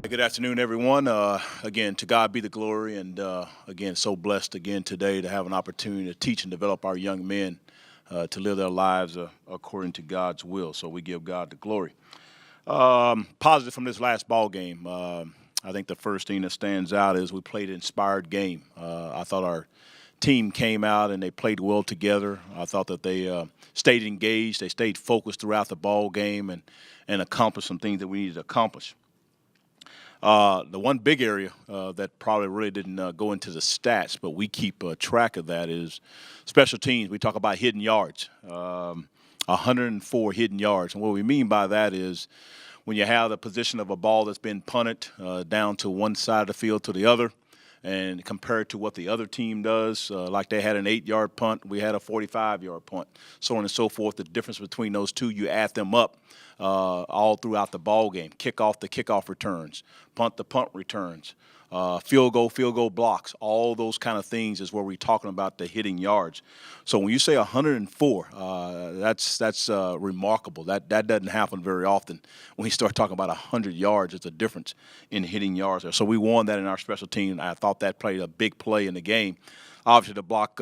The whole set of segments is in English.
Good afternoon, everyone. Again, to God be the glory, and again, so blessed again today to have an opportunity to teach and develop our young men to live their lives according to God's will. So we give God the glory. Positive from this last ball game. I think the first thing that stands out is we played an inspired game. I thought our team came out and they played well together. I thought that they stayed engaged, they stayed focused throughout the ball game, and accomplished some things that we needed to accomplish. The one big area that probably really didn't go into the stats, but we keep track of that is special teams. We talk about hidden yards, 104 hidden yards. And what we mean by that is when you have the position of a ball that's been punted down to one side of the field to the other, and compared to what the other team does, like they had an 8-yard punt, we had a 45-yard punt, so on and so forth. The difference between those two, you add them up all throughout the ball game. Kickoff, the kickoff returns, punt, the punt returns, field goal blocks. All those kind of things is where we're talking about the hitting yards. So when you say 104, that's remarkable. That doesn't happen very often. When you start talking about 100 yards, it's a difference in hitting yards there. So we won that in our special team. I thought that played a big play in the game. Obviously, the block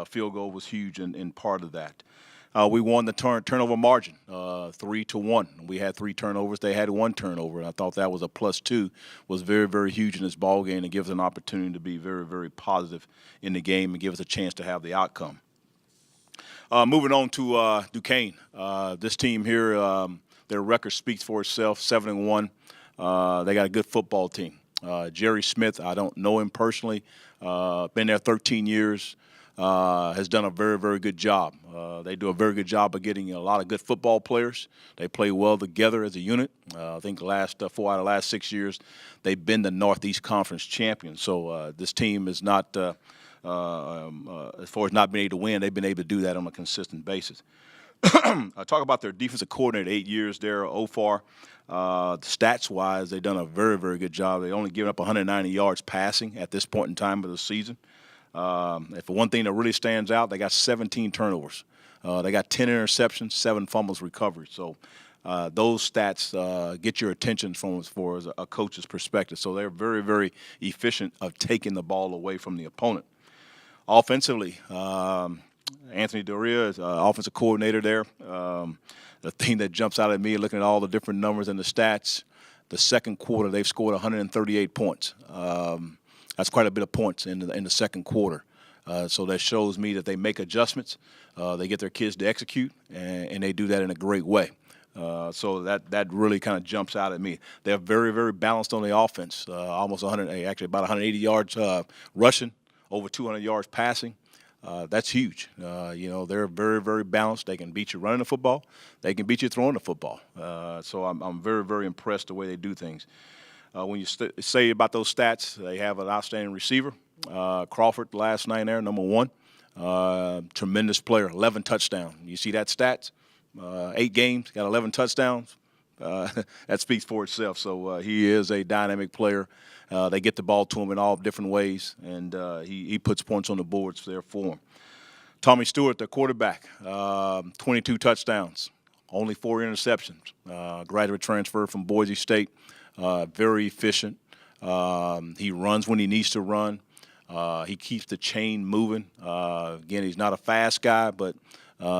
field goal was huge in part of that. We won the turnover margin, 3-1. We had 3 turnovers. They had 1 turnover. And I thought that was a +2, was very, very huge in this ball game and gives us an opportunity to be very, very positive in the game and give us a chance to have the outcome. Moving on to Duquesne. This team here, their record speaks for itself, 7-1. They got a good football team. Jerry Smith, I don't know him personally, been there 13 years. Has done a very, very good job. They do a very good job of getting a lot of good football players. They play well together as a unit. I think the last 4 out of the last 6 years, they've been the Northeast Conference champions. So this team is not, as far as not being able to win, they've been able to do that on a consistent basis. I talk about their defensive coordinator, 8 years there, OFAR. Stats-wise, they've done a very, very good job. They only given up 190 yards passing at this point in time of the season. If one thing that really stands out, they got 17 turnovers. They got 10 interceptions, 7 fumbles recovered. So those stats get your attention from as far as a coach's perspective. So they're very, very efficient of taking the ball away from the opponent. Offensively, Anthony Doria is offensive coordinator there. The thing that jumps out at me, looking at all the different numbers and the stats, the second quarter they've scored 138 points. That's quite a bit of points in the second quarter. So that shows me that they make adjustments. They get their kids to execute, and they do that in a great way. So that really kind of jumps out at me. They're very, very balanced on the offense. Almost 100, actually about 180 yards rushing, over 200 yards passing. That's huge. They're very, very balanced. They can beat you running the football. They can beat you throwing the football. So I'm very, very impressed the way they do things. When you say about those stats, they have an outstanding receiver. Crawford last night there, number 1. Tremendous player, 11 touchdowns. You see that stats? 8 games, got 11 touchdowns. That speaks for itself. So he is a dynamic player. They get the ball to him in all different ways, and he puts points on the boards there for him. Tommy Stewart, the quarterback, 22 touchdowns, only 4 interceptions. Graduate transfer from Boise State. Very efficient. He runs when he needs to run. He keeps the chain moving. Again, he's not a fast guy, but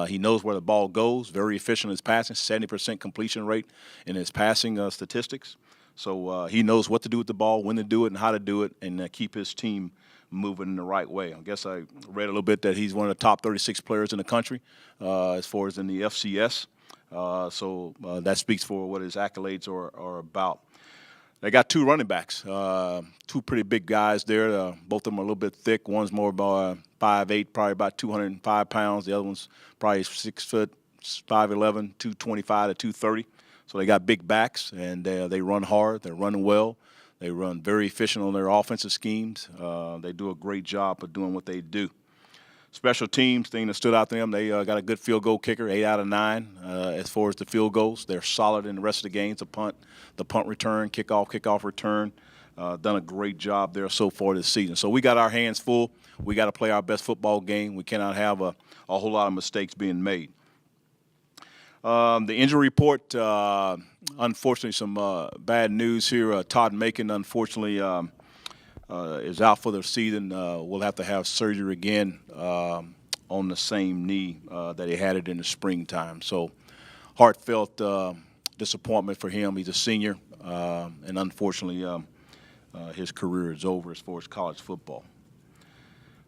he knows where the ball goes. Very efficient in his passing, 70% completion rate in his passing statistics. So he knows what to do with the ball, when to do it, and how to do it, and keep his team moving in the right way. I guess I read a little bit that he's one of the top 36 players in the country as far as in the FCS. So that speaks for what his accolades are about. They got 2 running backs, 2 pretty big guys there. Both of them are a little bit thick. One's more about 5'8", probably about 205 pounds. The other one's probably 6 foot, 5'11", 225 to 230. So they got big backs, and they run hard. They're running well. They run very efficient on their offensive schemes. They do a great job of doing what they do. Special teams, thing that stood out to them, they got a good field goal kicker, 8 out of 9 as far as the field goals. They're solid in the rest of the games, the punt return, kickoff return. Done a great job there so far this season. So we got our hands full. We got to play our best football game. We cannot have a whole lot of mistakes being made. The injury report, unfortunately, some bad news here. Todd Macon, unfortunately, is out for the season. We'll have to have surgery again on the same knee that he had it in the springtime. So heartfelt disappointment for him. He's a senior, and unfortunately, his career is over as far as college football.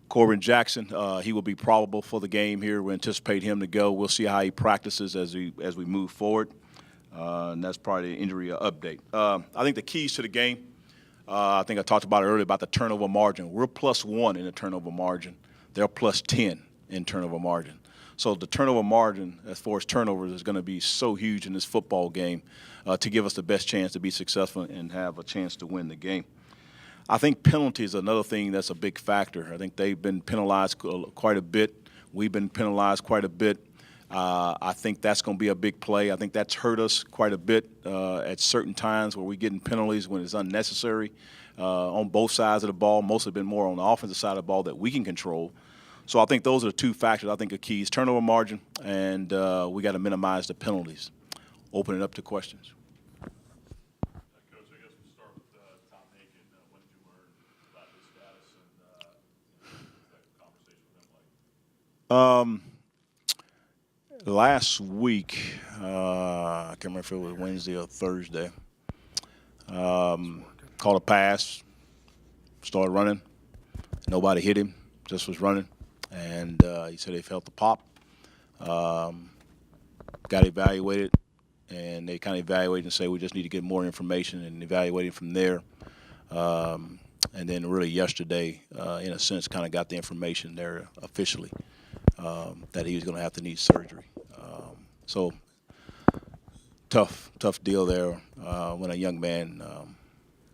Corbin Jackson, he will be probable for the game here. We anticipate him to go. We'll see how he practices as we move forward, and that's probably the injury update. I think the keys to the game, I think I talked about it earlier about the turnover margin. We're +1 in the turnover margin. They're +10 in turnover margin. So the turnover margin, as far as turnovers, is going to be so huge in this football game to give us the best chance to be successful and have a chance to win the game. I think penalties is another thing that's a big factor. I think they've been penalized quite a bit. We've been penalized quite a bit. I think that's going to be a big play. I think that's hurt us quite a bit at certain times where we're getting penalties when it's unnecessary on both sides of the ball. Most have been more on the offensive side of the ball that we can control. So I think those are the two factors I think are keys: turnover margin, and we got to minimize the penalties. Open it up to questions. Last week, I can't remember if it was Wednesday or Thursday, caught a pass, started running. Nobody hit him, just was running. And he said he felt the pop, got evaluated, and they kind of evaluated and say we just need to get more information and evaluate it from there. And then really yesterday, in a sense, kind of got the information there officially that he was going to have to need surgery. So tough deal there when a young man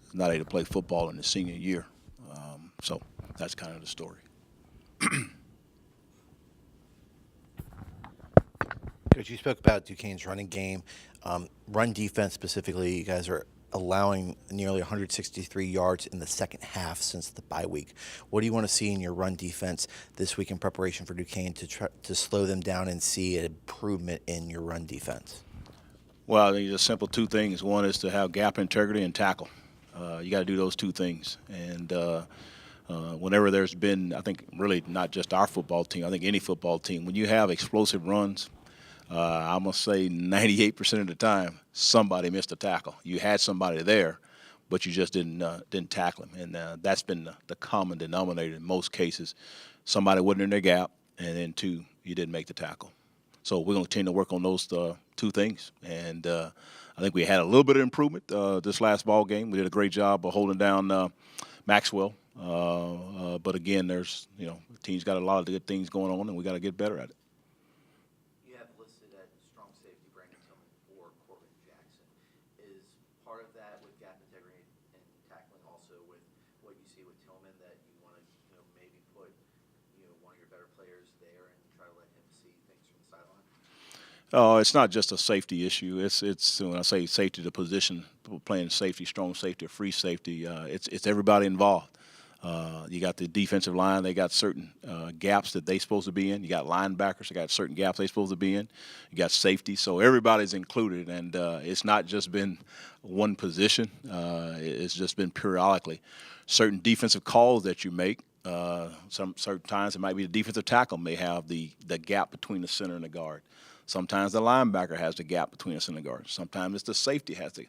is not able to play football in his senior year. So that's kind of the story. Coach, you spoke about Duquesne's running game. Run defense specifically, you guys are allowing nearly 163 yards in the second half since the bye week. What do you want to see in your run defense this week in preparation for Duquesne to slow them down and see an improvement in your run defense? Well, I think it's simple two things. One is to have gap integrity and tackle. You got to do those two things. And whenever there's been, I think really not just our football team, I think any football team, when you have explosive runs, I'm going to say 98% of the time, somebody missed a tackle. You had somebody there, but you just didn't tackle him. And that's been the common denominator in most cases. Somebody wasn't in their gap, and then two, you didn't make the tackle. So we're going to continue to work on those two things. And I think we had a little bit of improvement this last ball game. We did a great job of holding down Maxwell. But again, the team's got a lot of good things going on, and we got to get better at it. Part of that with gap integrity and tackling also with what you see with Tillman that you want to maybe put one of your better players there and try to let him see things from the sideline? It's not just a safety issue. It's when I say safety, the position, playing safety, strong safety, or free safety. It's everybody involved. You got the defensive line; they got certain gaps that they supposed to be in. You got linebackers; they got certain gaps they supposed to be in. You got safety, so everybody's included, and it's not just been one position. It's just been periodically certain defensive calls that you make. Some certain times it might be the defensive tackle may have the gap between the center and the guard. Sometimes the linebacker has the gap between the center and the guard. Sometimes it's the safety has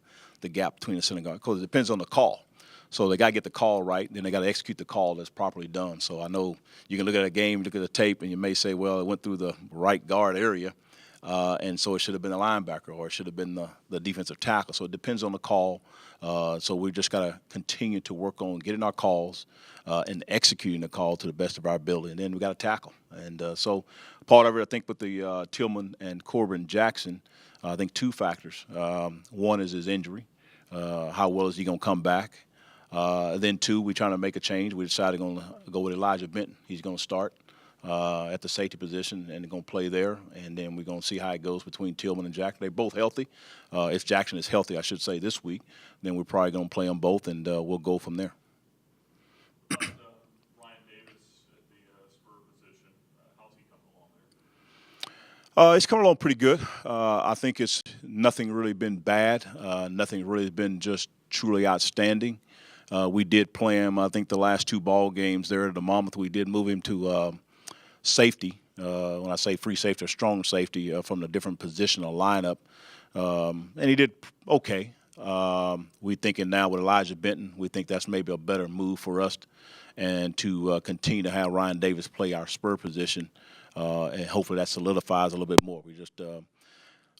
the gap between the center and guard, because it depends on the call. So they got to get the call right, then they got to execute the call that's properly done. So I know you can look at a game, look at the tape, and you may say, well, it went through the right guard area, and so it should have been a linebacker or it should have been the defensive tackle. So it depends on the call. So we just got to continue to work on getting our calls and executing the call to the best of our ability. And then we got to tackle. And so part of it, I think, with the Tillman and Corbin Jackson, I think two factors. One is his injury. How well is he going to come back? Then two, we're trying to make a change. We decided going to go with Elijah Benton. He's going to start at the safety position and going to play there. And then we're going to see how it goes between Tillman and Jackson. They're both healthy. If Jackson is healthy, I should say, this week, then we're probably going to play them both, and we'll go from there. It's coming along pretty good. I think it's nothing really been bad. Nothing really been just truly outstanding. We did play him, I think, the last two ball games there at the Monmouth. We did move him to safety. When I say free safety or strong safety, from a different position or lineup. And he did okay. We thinking now with Elijah Benton, we think that's maybe a better move for us, and to continue to have Ryan Davis play our spur position, and hopefully that solidifies a little bit more. We just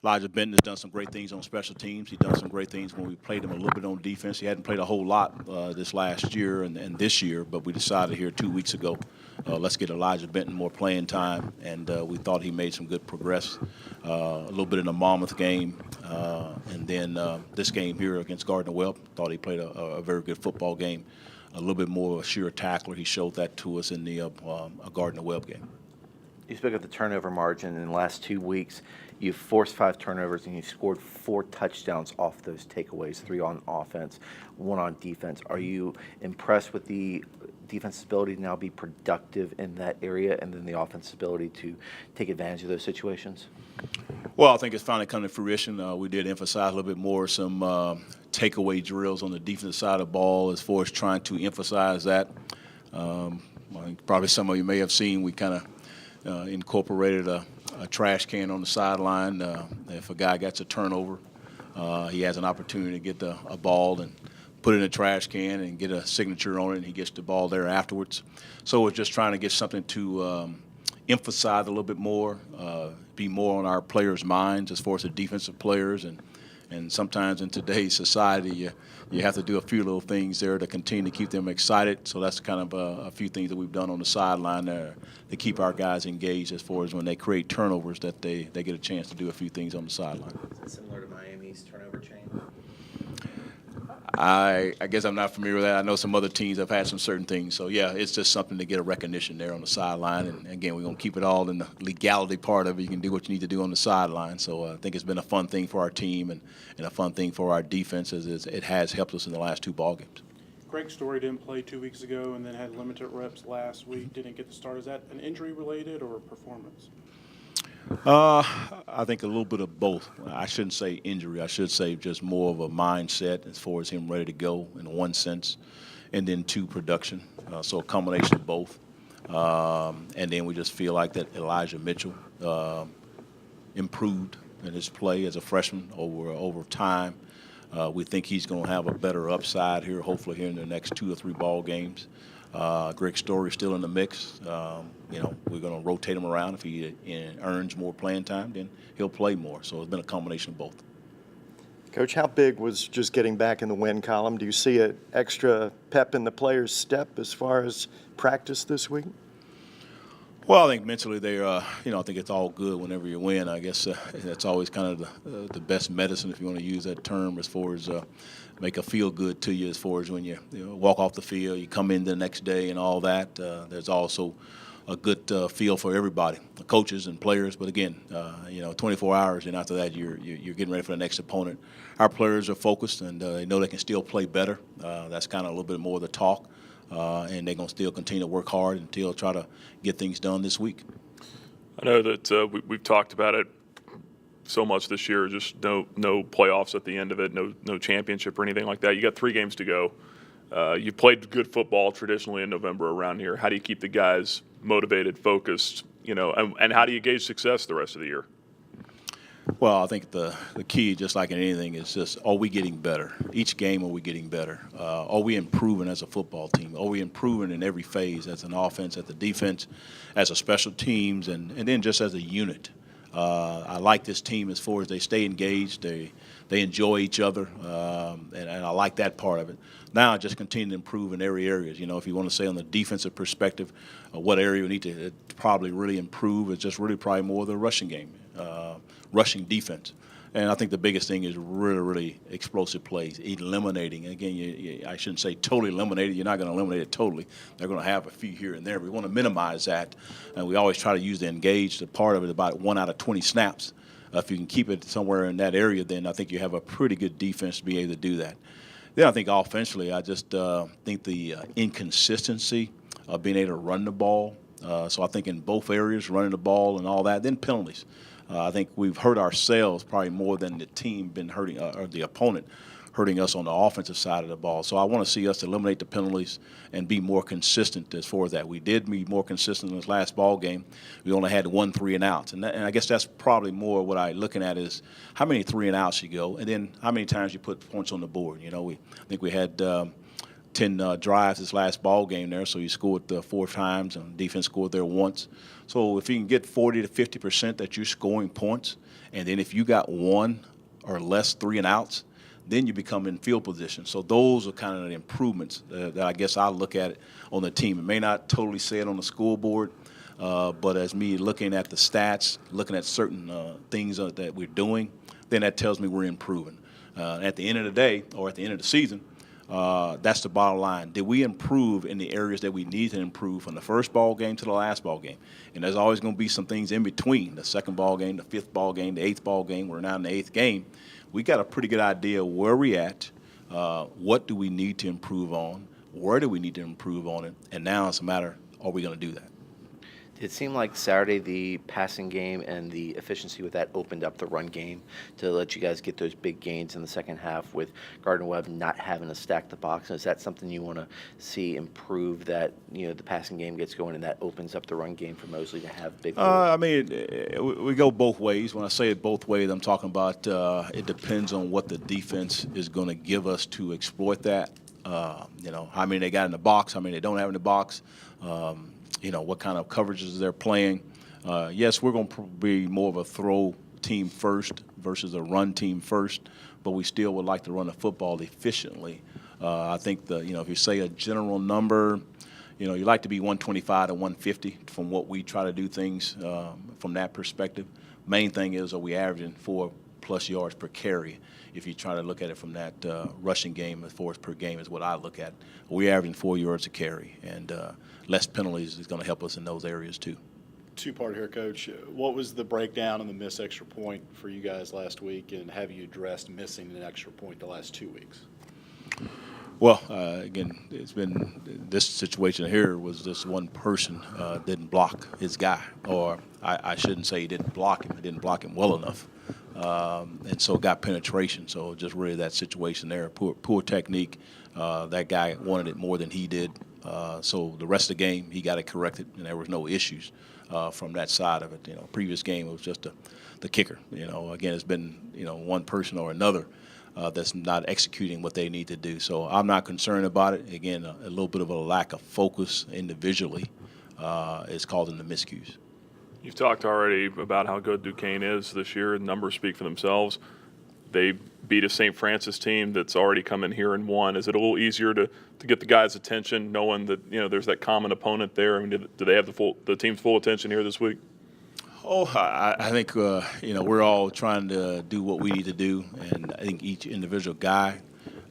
Elijah Benton has done some great things on special teams. He's done some great things when we played him a little bit on defense. He hadn't played a whole lot this last year and this year, but we decided here 2 weeks ago, let's get Elijah Benton more playing time, and we thought he made some good progress. A little bit in the Monmouth game, and then this game here against Gardner-Webb, thought he played a very good football game. A little bit more of a sure tackler. He showed that to us in the Gardner-Webb game. You spoke of the turnover margin in the last 2 weeks. You've forced 5 turnovers and you scored 4 touchdowns off those takeaways, 3 on offense, 1 on defense. Are you impressed with the defense's ability to now be productive in that area, and then the offense's ability to take advantage of those situations? Well, I think it's finally coming to fruition. We did emphasize a little bit more some takeaway drills on the defensive side of the ball as far as trying to emphasize that. I think probably some of you may have seen we kind of incorporated a trash can on the sideline. If a guy gets a turnover, he has an opportunity to get a ball and put it in a trash can and get a signature on it, and he gets the ball there afterwards. So we're just trying to get something to emphasize a little bit more, be more on our players' minds as far as the defensive players. And sometimes in today's society, you have to do a few little things there to continue to keep them excited. So that's kind of a few things that we've done on the sideline there to keep our guys engaged as far as when they create turnovers, that they get a chance to do a few things on the sideline. Is it similar to Miami's turnover chain? I guess I'm not familiar with that. I know some other teams have had some certain things. So, yeah, it's just something to get a recognition there on the sideline. And, again, we're going to keep it all in the legality part of it. You can do what you need to do on the sideline. So I think it's been a fun thing for our team and a fun thing for our defense, as it has helped us in the last 2 ball games. Greg Story didn't play 2 weeks ago and then had limited reps last week, didn't get the start. Is that an injury-related or performance? I think a little bit of both. I shouldn't say injury. I should say just more of a mindset as far as him ready to go in one sense, and then 2, production. So a combination of both. And then we just feel like that Elijah Mitchell improved in his play as a freshman over time. We think he's going to have a better upside here, hopefully here in the next 2 or 3 ball games. Greg Story still in the mix. We're going to rotate him around. If he earns more playing time, then he'll play more. So it's been a combination of both. Coach, how big was just getting back in the win column? Do you see an extra pep in the players' step as far as practice this week? Well, I think mentally they're, I think it's all good whenever you win. I guess that's always kind of the best medicine, if you want to use that term, as far as make a feel good to you, as far as when you walk off the field, you come in the next day and all that. There's also a good feel for everybody, the coaches and players. But again, 24 hours, and after that, you're getting ready for the next opponent. Our players are focused, and they know they can still play better. That's kind of a little bit more of the talk. And they're going to still continue to work hard until try to get things done this week. I know that we've talked about it so much this year, just no playoffs at the end of it, no championship or anything like that. You got 3 games to go. You played good football traditionally in November around here. How do you keep the guys motivated, focused, and how do you gauge success the rest of the year? Well, I think the key, just like in anything, is just, are we getting better? Each game, are we getting better? Are we improving as a football team? Are we improving in every phase, as an offense, as the defense, as a special teams, and then just as a unit? I like this team as far as they stay engaged, they enjoy each other, and I like that part of it. Now, just continue to improve in every area. If you want to say on the defensive perspective, what area we need to probably really improve is just really probably more the rushing game, rushing defense. And I think the biggest thing is really, really explosive plays, eliminating. Again, I shouldn't say totally eliminate it. You're not going to eliminate it totally. They're going to have a few here and there. We want to minimize that, and we always try to use the engaged part of it, about 1 out of 20 snaps. If you can keep it somewhere in that area, then I think you have a pretty good defense to be able to do that. Then I think offensively, I just think the inconsistency of being able to run the ball. So I think in both areas, running the ball and all that, then penalties. I think we've hurt ourselves probably more than the team been hurting or the opponent hurting us on the offensive side of the ball. So I want to see us eliminate the penalties and be more consistent as far as that. We did be more consistent in this last ball game. We only had 1 3-and-outs, and I guess that's probably more what I'm looking at is how many 3-and-outs you go, and then how many times you put points on the board. You know, I think we had 10 drives this last ball game there, so you scored 4 times, and defense scored there once. So if you can get 40 to 50% that you're scoring points, and then if you got 1 or less 3-and-outs, then you become in field position. So those are kind of the improvements that I guess I look at it on the team. It may not totally say it on the scoreboard, but as me looking at the stats, looking at certain things that we're doing, then that tells me we're improving. At the end of the day, or at the end of the season, that's the bottom line. Did we improve in the areas that we need to improve from the first ball game to the last ball game? And there's always going to be some things in between, the second ball game, the fifth ball game, the eighth ball game. We're now in the eighth game. We got a pretty good idea where we at, what do we need to improve on, where do we need to improve on it, and now it's a matter, are we going to do that? It seemed like Saturday the passing game and the efficiency with that opened up the run game to let you guys get those big gains in the second half with Gardner-Webb not having to stack the box. Is that something you want to see improve, that the passing game gets going and that opens up the run game for Mosley to have big I mean, we go both ways. When I say it both ways, I'm talking about it depends on what the defense is going to give us to exploit that. How many they got in the box, how many they don't have in the box. What kind of coverages they're playing. Yes, we're going to be more of a throw team first versus a run team first, but we still would like to run the football efficiently. I think if you say a general number, you like to be 125 to 150 from what we try to do things from that perspective. Main thing is, are we averaging 4+ yards per carry? If you try to look at it from that rushing game as far as per game is what I look at. We're averaging 4 yards a carry, and less penalties is going to help us in those areas too. Two-part here, Coach. What was the breakdown and the missed extra point for you guys last week, and have you addressed missing an extra point the last 2 weeks? Well, again, it's been this situation here was this one person didn't block his guy, or I shouldn't say he didn't block him. He didn't block him well enough, and so got penetration. So just really that situation there, poor technique. That guy wanted it more than he did. So the rest of the game, he got it corrected, and there was no issues from that side of it. Previous game, it was just the kicker. Again, it's been one person or another that's not executing what they need to do. So I'm not concerned about it. Again, a little bit of a lack of focus individually is causing the miscues. You've talked already about how good Duquesne is this year. Numbers speak for themselves. They beat a St. Francis team that's already come in here and won. Is it a little easier to get the guys' attention, knowing that there's that common opponent there? I mean, do they have the team's full attention here this week? Oh, I think we're all trying to do what we need to do, and I think each individual guy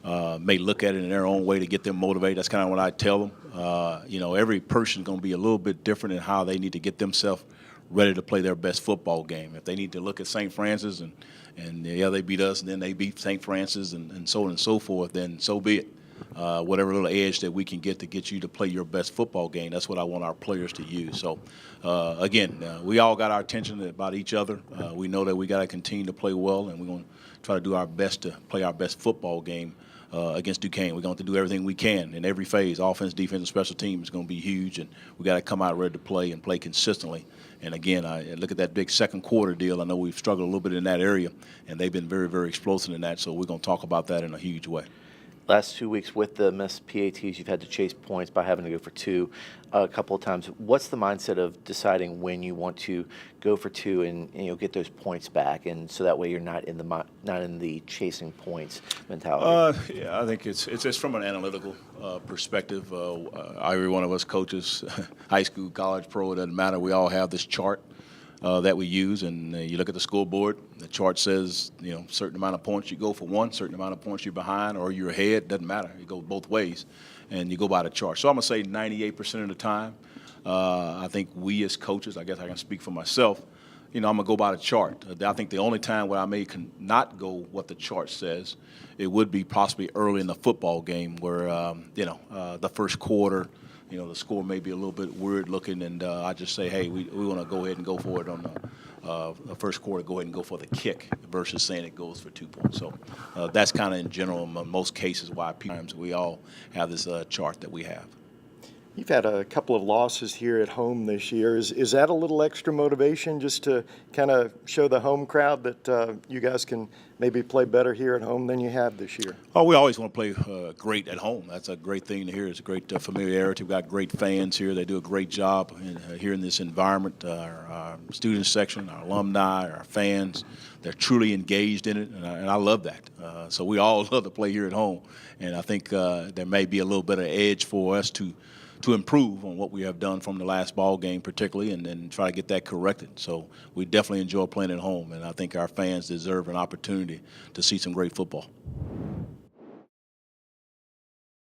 may look at it in their own way to get them motivated. That's kind of what I tell them. Every person's going to be a little bit different in how they need to get themselves ready to play their best football game. If they need to look at St. Francis and they beat us, and then they beat St. Francis and so on and so forth, then so be it. Whatever little edge that we can get to get you to play your best football game, that's what I want our players to use. So, again, we all got our attention about each other. We know that we got to continue to play well, and we're going to try to do our best to play our best football game against Duquesne. We're going to do everything we can in every phase. Offense, defense, and special teams is going to be huge, and we got to come out ready to play and play consistently. And again, I look at that big second quarter deal. I know we've struggled a little bit in that area, and they've been very, very explosive in that. So we're going to talk about that in a huge way. Last 2 weeks with the missed PATs, you've had to chase points by having to go for 2 a couple of times. What's the mindset of deciding when you want to go for 2 and get those points back, and so that way you're not in the chasing points mentality? Yeah, I think it's just from an analytical perspective. Every one of us coaches, high school, college, pro, it doesn't matter. We all have this chart that we use, and you look at the scoreboard. The chart says, certain amount of points you go for 1, certain amount of points you're behind or you're ahead. Doesn't matter. It goes both ways, and you go by the chart. So I'm gonna say 98% of the time, I think we as coaches, I guess I can speak for myself. I'm gonna go by the chart. I think the only time where I may not go what the chart says, it would be possibly early in the football game where the first quarter. The score may be a little bit weird looking, and I just say, hey, we want to go ahead and go for it the first quarter, go ahead and go for the kick versus saying it goes for 2 points. So that's kind of in general, in most cases, why we all have this chart that we have. You've had a couple of losses here at home this year. Is that a little extra motivation just to kind of show the home crowd that you guys can maybe play better here at home than you have this year? Oh, we always want to play great at home. That's a great thing to hear. It's a great familiarity. We've got great fans here. They do a great job here in this environment. Our student section, our alumni, our fans, they're truly engaged in it, and I love that. So we all love to play here at home, and I think there may be a little bit of edge for us to improve on what we have done from the last ball game particularly, and then try to get that corrected. So we definitely enjoy playing at home, and I think our fans deserve an opportunity to see some great football.